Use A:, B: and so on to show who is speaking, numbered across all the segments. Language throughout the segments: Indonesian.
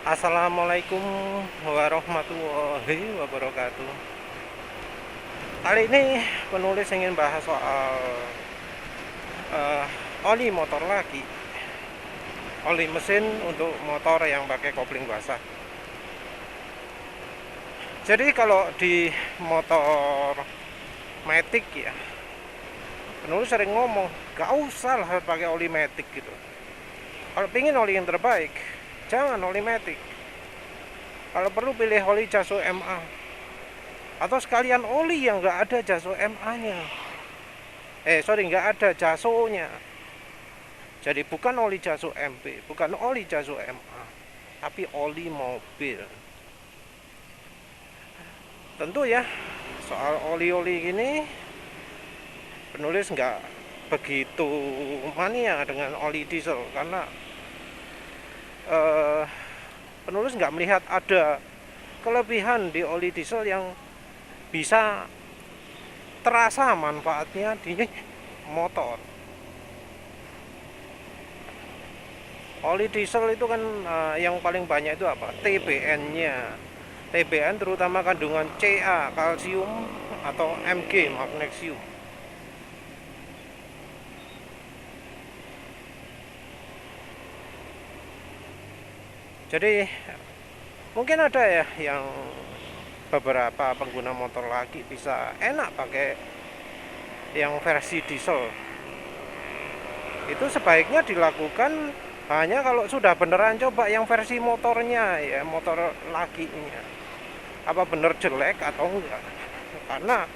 A: Assalamualaikum warahmatullahi wabarakatuh. Kali ini penulis ingin bahas soal eh, oli motor lagi, oli mesin untuk motor yang pakai kopling basah. Jadi kalau di motor matic ya, penulis sering ngomong gak usah lah pakai oli matic gitu. Kalau pingin oli yang terbaik, jangan oli matic. Kalau perlu pilih oli Jaso MA, atau sekalian oli yang nggak ada Jaso MA-nya. Nggak ada Jasonya. Jadi bukan oli Jaso MP, bukan oli Jaso MA, tapi oli mobil. Tentu ya, soal oli-oli gini penulis nggak begitu mania dengan oli diesel karena penulis nggak melihat ada kelebihan di oli diesel yang bisa terasa manfaatnya di motor. Oli diesel itu kan yang paling banyak itu apa? TBN-nya. TBN terutama kandungan Ca, kalsium, atau Mg, magnesium. Jadi mungkin ada ya yang beberapa pengguna motor lagi bisa enak pakai yang versi diesel. Itu sebaiknya dilakukan hanya kalau sudah beneran coba yang versi motornya ya, motor lakinya. Apa bener jelek atau enggak? Karena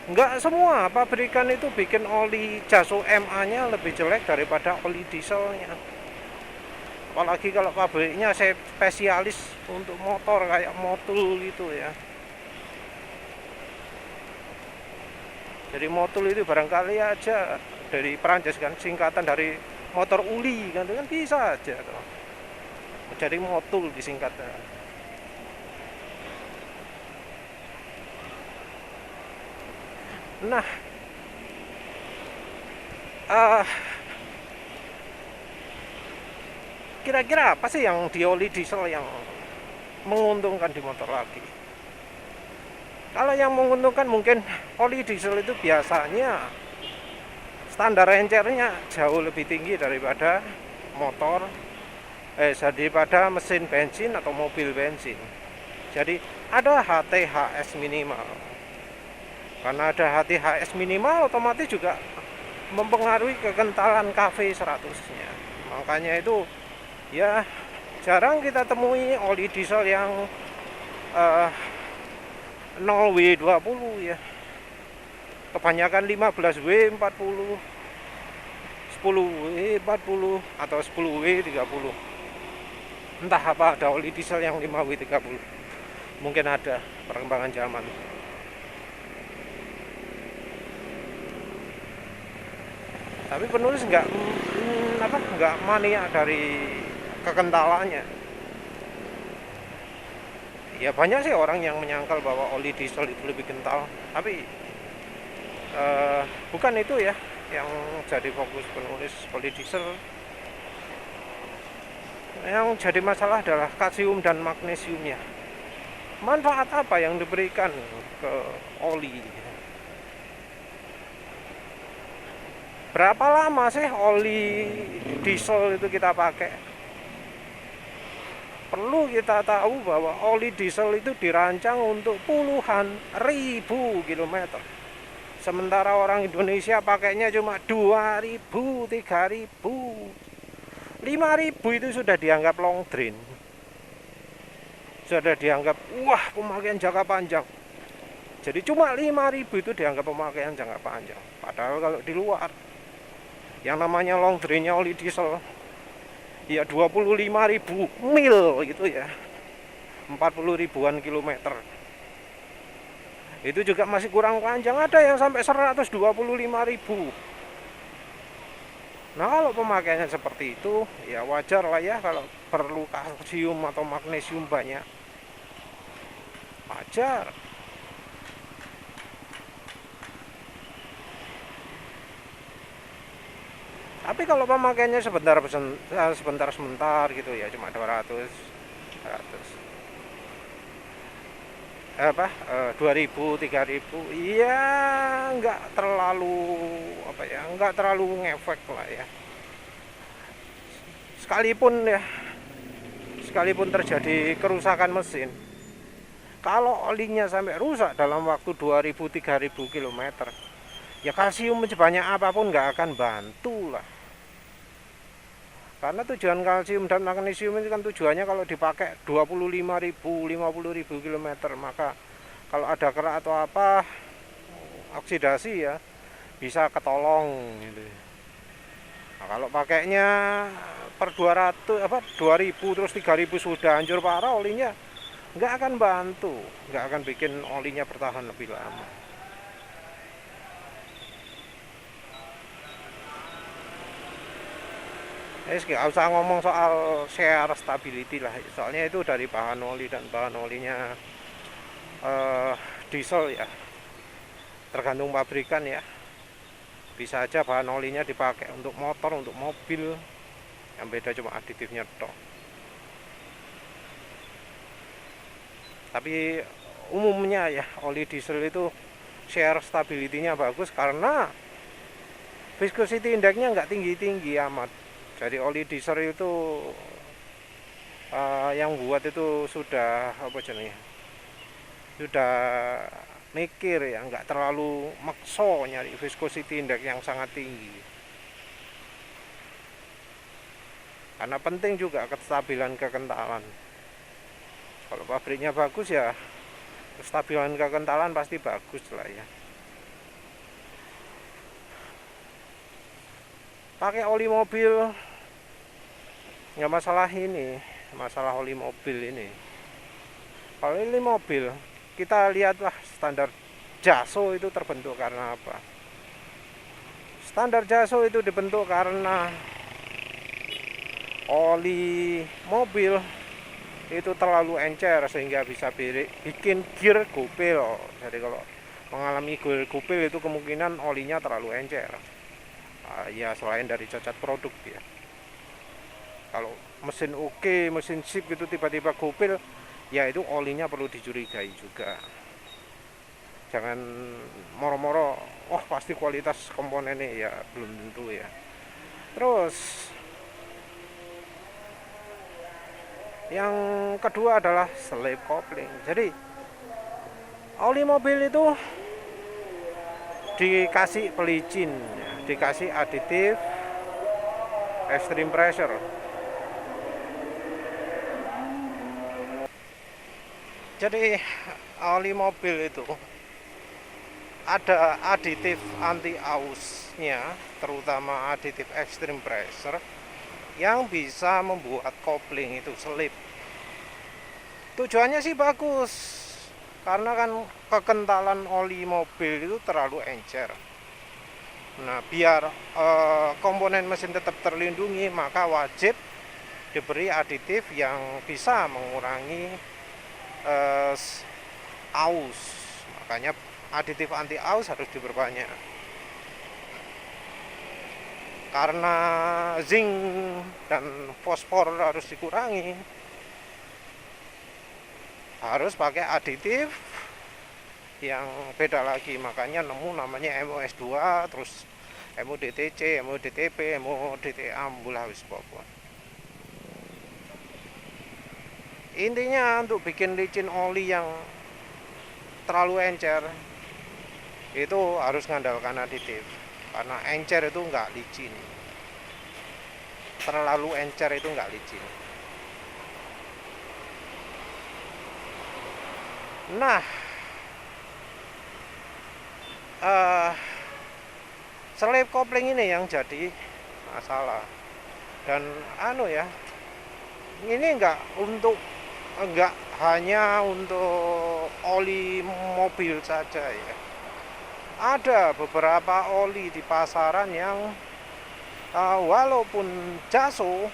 A: enggak semua pabrikan itu bikin oli Jaso MA-nya lebih jelek daripada oli dieselnya. Apalagi kalau pabriknya spesialis untuk motor kayak Motul gitu ya. Jadi Motul itu barangkali aja dari Perancis kan, singkatan dari motor uli kan, itu kan bisa aja tuh. Jadi Motul disingkatnya. Nah, uh, kira-kira apa sih yang di oli diesel yang menguntungkan di motor lagi? Kalau yang menguntungkan mungkin oli diesel itu biasanya standar encernya jauh lebih tinggi daripada motor daripada mesin bensin atau mobil bensin. Jadi ada HTHS minimal. Karena ada HTHS minimal otomatis juga mempengaruhi kekentalan KV 100-nya. Makanya itu ya jarang kita temui oli diesel yang 0W20 ya. Kebanyakan 15W40, 10W40 atau 10W30. Entah apa ada oli diesel yang 5W30. Mungkin ada perkembangan zaman. Tapi penulis nggak mania dari kekentalannya. Ya banyak sih orang yang menyangkal bahwa oli diesel itu lebih kental, tapi bukan itu ya yang jadi fokus penulis oli diesel. Yang jadi masalah adalah kalsium dan magnesiumnya. Manfaat apa yang diberikan ke oli? Berapa lama sih oli diesel itu kita pakai? Perlu kita tahu bahwa oli diesel itu dirancang untuk puluhan ribu kilometer. Sementara orang Indonesia pakainya cuma 2.000, 3.000, 5.000 itu sudah dianggap long drain. Sudah dianggap wah pemakaian jangka panjang. Jadi cuma 5.000 itu dianggap pemakaian jangka panjang. Padahal kalau di luar yang namanya long drainnya oli diesel ya 25.000 mil gitu ya, 40 ribuan kilometer. Itu juga masih kurang panjang, ada yang sampai 125.000. Nah kalau pemakaiannya seperti itu ya wajar lah ya kalau perlu kalsium atau magnesium banyak, wajar. Tapi kalau pemakaiannya sebentar sebentar gitu ya, cuma 200 apa 2000 3000 iya, nggak terlalu apa ya, nggak terlalu ngefek lah ya. Sekalipun terjadi kerusakan mesin, kalau olinya sampai rusak dalam waktu 2000 3000 km, ya kalsium sebanyak apapun nggak akan bantu lah. Karena tujuan kalsium dan magnesium itu kan tujuannya kalau dipakai 25.000 50.000 km, maka kalau ada kerak atau apa, oksidasi ya bisa ketolong gitu. Nah, kalau pakainya per 200 apa 2000 terus 3000 sudah hancur parah, olinya nggak akan bantu, nggak akan bikin olinya bertahan lebih lama. Nggak usah ngomong soal share stability lah, soalnya itu dari bahan oli, dan bahan olinya diesel ya, tergantung pabrikan ya. Bisa aja bahan olinya dipakai untuk motor, untuk mobil, yang beda cuma aditifnya tok. Tapi umumnya ya oli diesel itu share stability-nya bagus karena viscosity index-nya nggak tinggi-tinggi amat. Jadi oli diesel itu yang buat itu sudah apa jenisnya, sudah mikir ya, nggak terlalu makso nyari viscosity index yang sangat tinggi. Karena penting juga kestabilan kekentalan. Kalau pabriknya bagus ya kestabilan kekentalan pasti bagus lah ya. Pakai oli mobil nggak masalah, ini masalah oli mobil ini. Kalau oli mobil kita lihatlah standar JASO itu terbentuk karena apa? Standar JASO itu dibentuk karena oli mobil itu terlalu encer sehingga bisa bikin gear gopil. Jadi kalau mengalami gear gopil itu kemungkinan olinya terlalu encer. Ya selain dari cacat produk ya. Kalau mesin oke, mesin sip itu tiba-tiba gopil, ya itu olinya perlu dicurigai juga. Jangan moro-moro, oh pasti kualitas komponennya, ya belum tentu ya. Terus yang kedua adalah slip coupling. Jadi oli mobil itu dikasih pelicin, dikasih aditif extreme pressure. Jadi oli mobil itu ada aditif anti ausnya, terutama aditif extreme pressure yang bisa membuat kopling itu selip. Tujuannya sih bagus, karena kan kekentalan oli mobil itu terlalu encer. Nah, biar komponen mesin tetap terlindungi, maka wajib diberi aditif yang bisa mengurangi aus. Makanya aditif anti aus harus diperbanyak. Karena zinc dan fosfor harus dikurangi, harus pakai aditif yang beda lagi. Makanya nemu namanya MOS2, terus MODTC, MODTP, MODTA, habis pokok. Intinya untuk bikin licin oli yang terlalu encer itu harus mengandalkan aditif, karena encer itu nggak licin, terlalu encer itu nggak licin. Nah, slip coupling ini yang jadi masalah. Dan ini enggak hanya untuk oli mobil saja ya. Ada beberapa oli di pasaran yang walaupun JASO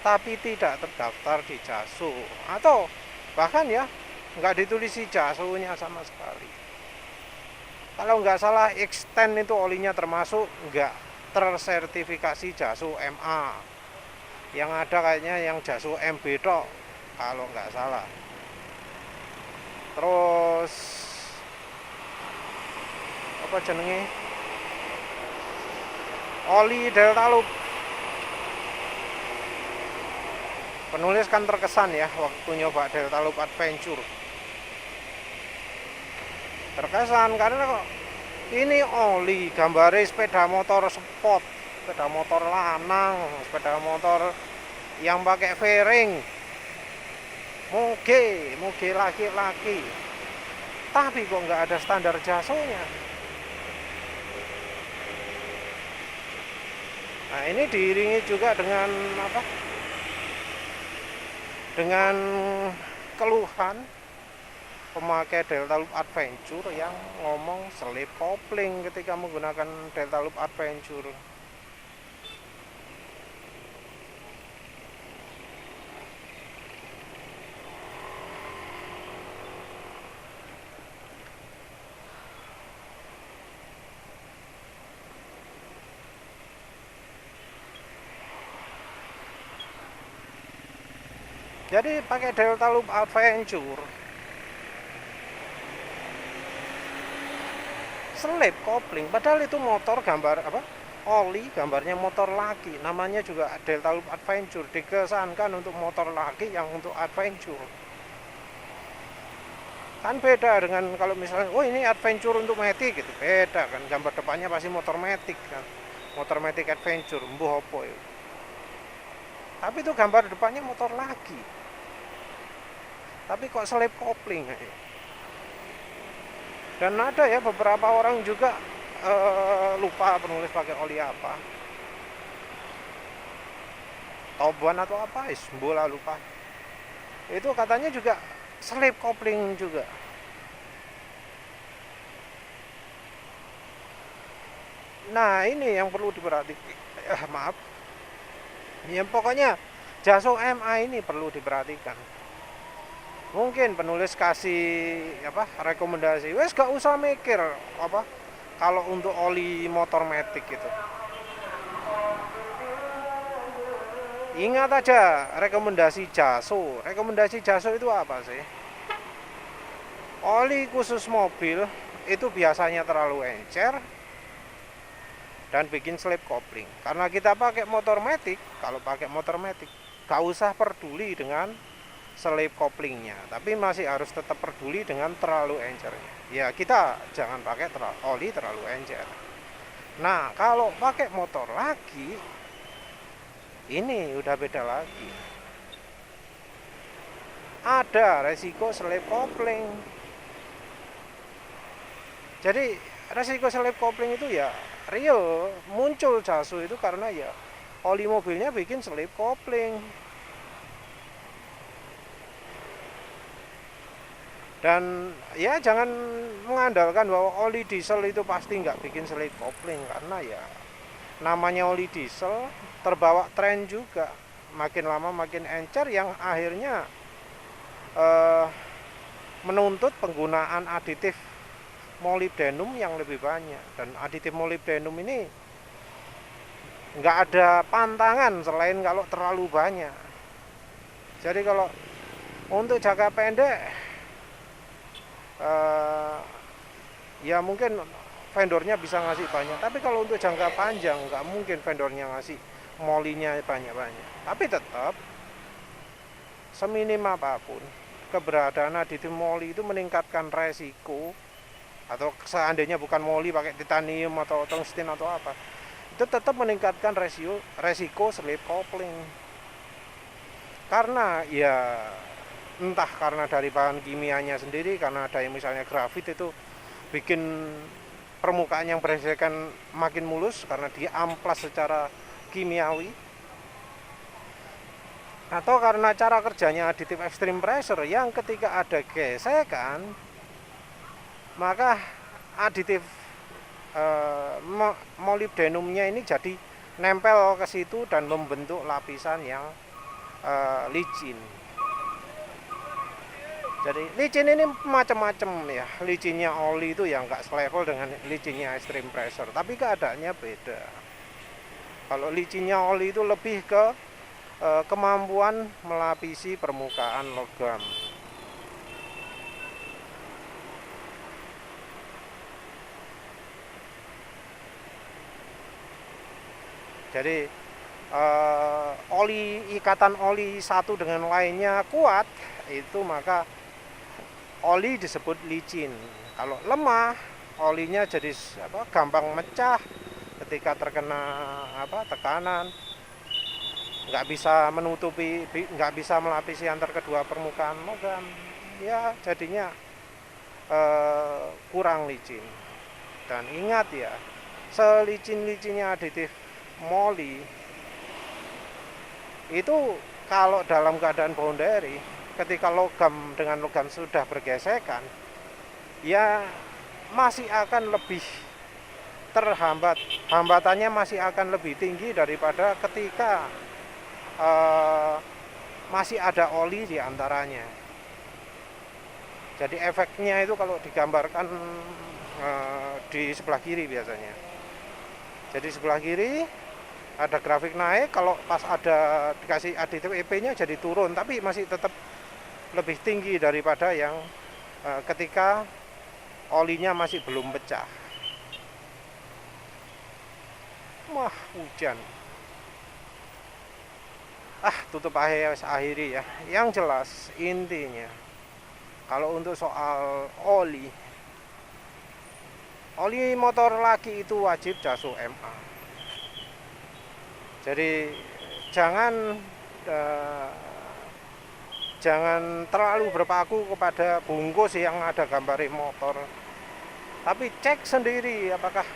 A: tapi tidak terdaftar di JASO, atau bahkan ya nggak ditulisi JASO-nya sama sekali. Kalau nggak salah Extend itu olinya termasuk nggak tersertifikasi JASO MA. Yang ada kayaknya yang JASO MB tok, kalau nggak salah. Terus apa jenenge, oli Delta Loop. Penulis kan terkesan ya waktu nyoba Delta Loop Adventure, terkesan karena kok ini oli gambare sepeda motor sport, sepeda motor lanang, sepeda motor yang pakai fairing, moge laki-laki, tapi kok nggak ada standar jasonya. Nah ini diiringi juga dengan apa, dengan keluhan pemakai Delta Loop Adventure yang ngomong selip kopling ketika menggunakan Delta Loop Adventure. Jadi pakai Delta Loop Adventure selip kopling, padahal itu motor gambar apa, oli gambarnya motor laki, namanya juga Delta Loop Adventure, dikesankan untuk motor laki yang untuk adventure. Kan beda dengan kalau misalnya oh ini adventure untuk Matic gitu, beda kan, gambar depannya pasti motor Matic kan, motor Matic Adventure mbuh opo ya. Tapi itu gambar depannya motor lagi, tapi kok selip kopling aja. Dan ada ya beberapa orang juga lupa penulis pakai oli apa, Toban atau apa, bola lupa. Itu katanya juga selip kopling juga. Nah ini yang perlu diperhatikan. Maaf. Ya pokoknya Jaso MA ini perlu diperhatikan. Mungkin penulis kasih apa rekomendasi, wes gak usah mikir apa kalau untuk oli motor Matic gitu. Ingat aja rekomendasi Jaso. Rekomendasi Jaso itu apa sih? Oli khusus mobil itu biasanya terlalu encer dan bikin slip kopling. Karena kita pakai motor Matic, kalau pakai motor Matic gak usah peduli dengan slip koplingnya, tapi masih harus tetap peduli dengan terlalu encernya. Ya kita jangan pakai oli terlalu encer. Nah kalau pakai motor lagi, ini udah beda lagi. Ada resiko slip kopling. Jadi resiko slip kopling itu ya real, muncul Jaso itu karena ya oli mobilnya bikin slip kopling. Dan ya jangan mengandalkan bahwa oli diesel itu pasti nggak bikin slip kopling, karena ya namanya oli diesel terbawa tren juga, makin lama makin encer yang akhirnya menuntut penggunaan aditif molybdenum yang lebih banyak. Dan aditif molybdenum ini nggak ada pantangan selain kalau terlalu banyak. Jadi kalau untuk jangka pendek ya mungkin vendornya bisa ngasih banyak, tapi kalau untuk jangka panjang nggak mungkin vendornya ngasih molinya banyak-banyak. Tapi tetap seminim apapun keberadaan aditif moli itu meningkatkan resiko, atau seandainya bukan moli pakai titanium atau tungsten atau apa, itu tetap meningkatkan resiko slip kopling. Karena ya entah karena dari bahan kimianya sendiri, karena ada yang misalnya grafit itu bikin permukaan yang bersihkan makin mulus karena dia amplas secara kimiawi, atau karena cara kerjanya aditif extreme pressure yang ketika ada gesekan maka aditif molybdenumnya ini jadi nempel ke situ dan membentuk lapisan yang licin. Jadi licin ini macam-macam ya. Licinnya oli itu yang nggak selevel dengan licinnya extreme pressure, tapi keadaannya beda. Kalau licinnya oli itu lebih ke kemampuan melapisi permukaan logam. Jadi ikatan oli satu dengan lainnya kuat, itu maka oli disebut licin. Kalau lemah, olinya jadi gampang mecah ketika terkena tekanan, nggak bisa menutupi, nggak bisa melapisi antar kedua permukaan logam, ya jadinya kurang licin. Dan ingat ya, selicin-licinnya aditif moly itu kalau dalam keadaan boundary, ketika logam dengan logam sudah bergesekan, ya masih akan lebih terhambat, hambatannya masih akan lebih tinggi daripada ketika masih ada oli di antaranya. Jadi efeknya itu kalau digambarkan di sebelah kiri biasanya. Jadi sebelah kiri ada grafik naik, kalau pas ada dikasih aditif EP-nya jadi turun, tapi masih tetap lebih tinggi daripada yang ketika olinya masih belum pecah. Wah, hujan. Tutup akhiri ya. Yang jelas intinya, kalau untuk soal oli motor laki itu wajib jaso MA. Jadi jangan terlalu berpaku kepada bungkus yang ada gambar motor, tapi cek sendiri apakah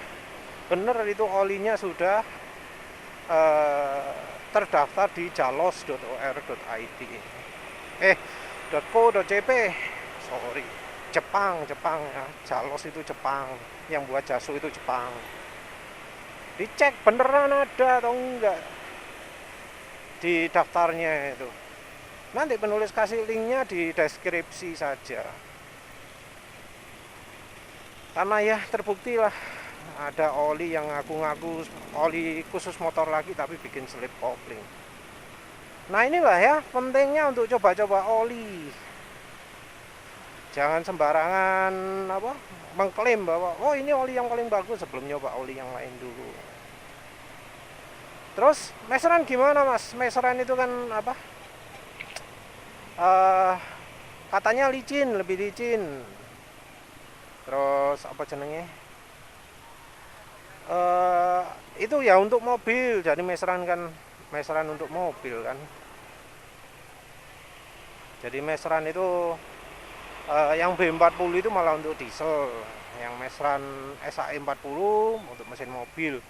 A: benar itu olinya sudah terdaftar di jalos.or.id .co.cp, sorry, Jepang ya, jalos itu Jepang, yang buat jaso itu Jepang. Dicek beneran ada atau enggak di daftarnya itu. Nanti penulis kasih linknya di deskripsi saja. Karena ya terbukti lah ada oli yang ngaku-ngaku oli khusus motor lagi tapi bikin slip kopling. Nah inilah ya pentingnya untuk coba-coba oli. Jangan sembarangan mengklaim bahwa oh ini oli yang paling bagus sebelum nyoba oli yang lain dulu. Terus meseran gimana mas? Meseran itu kan katanya licin, lebih licin. Terus itu ya untuk mobil. Jadi meseran untuk mobil kan. Jadi meseran itu yang B40 itu malah untuk diesel, yang meseran SAE 40 untuk mesin mobil.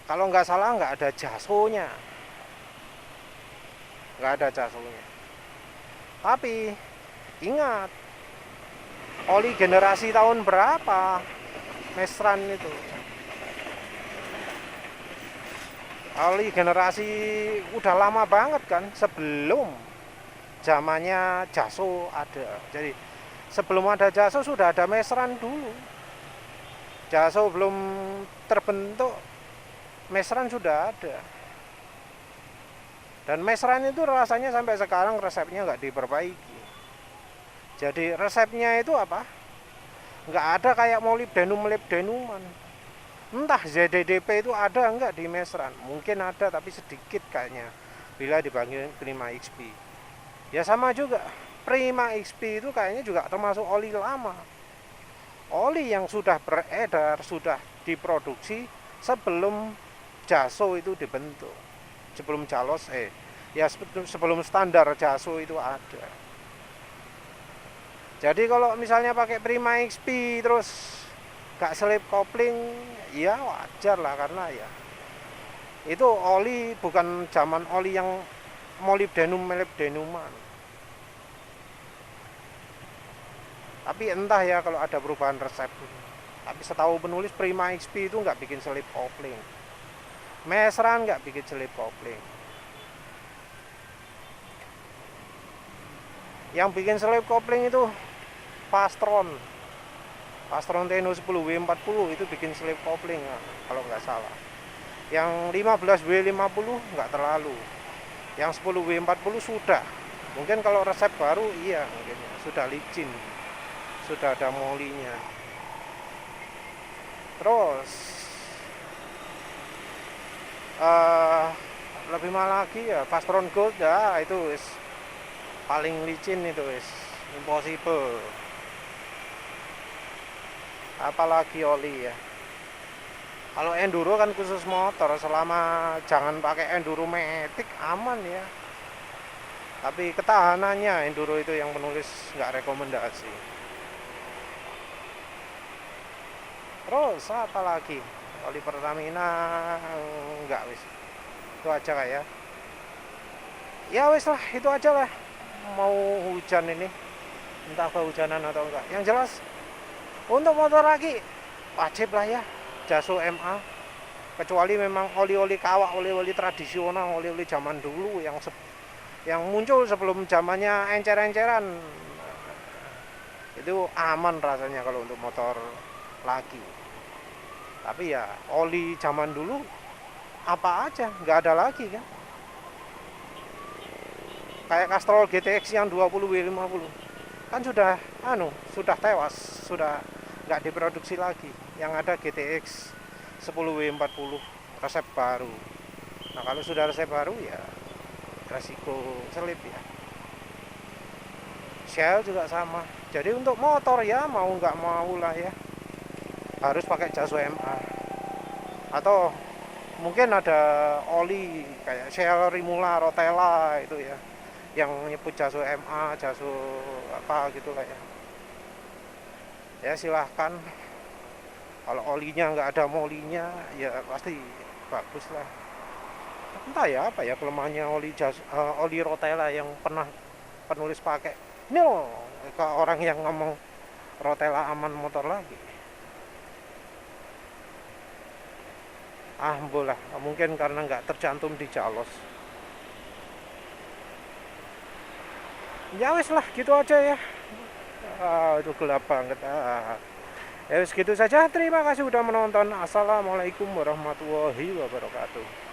A: Kalau nggak salah nggak ada jasonya. Tapi ingat, oli generasi tahun berapa meseran itu? Oli generasi udah lama banget kan, sebelum zamannya jaso ada. Jadi sebelum ada jaso sudah ada meseran dulu. Jaso belum terbentuk, meseran sudah ada. Dan meseran itu rasanya sampai sekarang resepnya nggak diperbaiki. Jadi resepnya itu nggak ada kayak molybdenum-molybdenuman. Entah ZDDP itu ada nggak di meseran. Mungkin ada tapi sedikit kayaknya bila dibanding Prima XP. Ya sama juga, Prima XP itu kayaknya juga termasuk oli lama. Oli yang sudah beredar, sudah diproduksi sebelum jaso itu dibentuk, sebelum jalos sebelum standar jaso itu ada. Jadi kalau misalnya pakai Prima XP terus gak selip kopling, ya wajar lah, karena ya itu oli bukan zaman oli yang molybdenum-molybdenuman. Tapi entah ya kalau ada perubahan resep. Tapi setahu penulis Prima XP itu nggak bikin selip kopling. Meseran nggak bikin selip kopling. Yang bikin selip kopling itu Pastron Tenno 10W40 itu bikin selip kopling kalau nggak salah. Yang 15W50 nggak terlalu. Yang 10W40 sudah. Mungkin kalau resep baru iya mungkin ya, sudah licin, sudah ada molinya. Terus eh lebih mahal lagi ya Fastron Gold ya, itu is paling licin, itu is impossible. Apalagi oli ya. Kalau enduro kan khusus motor, selama jangan pakai enduro matic aman ya. Tapi ketahanannya enduro itu yang penulis nggak rekomendasi. Terus apa lagi? Oli Pertamina nggak wis. Itu aja kayak ya. Ya wis lah, itu aja lah. Mau hujan ini, entah kehujanan atau enggak. Yang jelas untuk motor lagi wajib lah ya Jaso MA, kecuali memang oli-oli kawak, oli-oli tradisional, oli-oli zaman dulu yang muncul sebelum zamannya encer-enceran, itu aman rasanya kalau untuk motor lagi. Tapi ya oli zaman dulu apa aja nggak ada lagi kan, kayak Castrol GTX yang 20W50 kan sudah tewas, sudah nggak diproduksi lagi. Yang ada GTX 10W40 resep baru. Nah kalau sudah resep baru ya resiko selip ya. Shell juga sama. Jadi untuk motor ya mau nggak mau lah ya harus pakai Jaso MA. Atau mungkin ada oli kayak Shell, Rimula, Rotella itu ya, yang nyebut Jaso MA, Jaso apa gitu lah ya. Ya silahkan. Kalau olinya nggak ada molinya ya pasti bagus lah. Entah ya apa ya kelemahannya oli Rotella yang pernah penulis pakai. Ini loh ke orang yang ngomong Rotella aman motor lagi. Bolah, mungkin karena nggak tercantum di Jalos. Ya wis lah, gitu aja ya. Itu gelap banget. Ya wis gitu saja. Terima kasih sudah menonton. Assalamualaikum warahmatullahi wabarakatuh.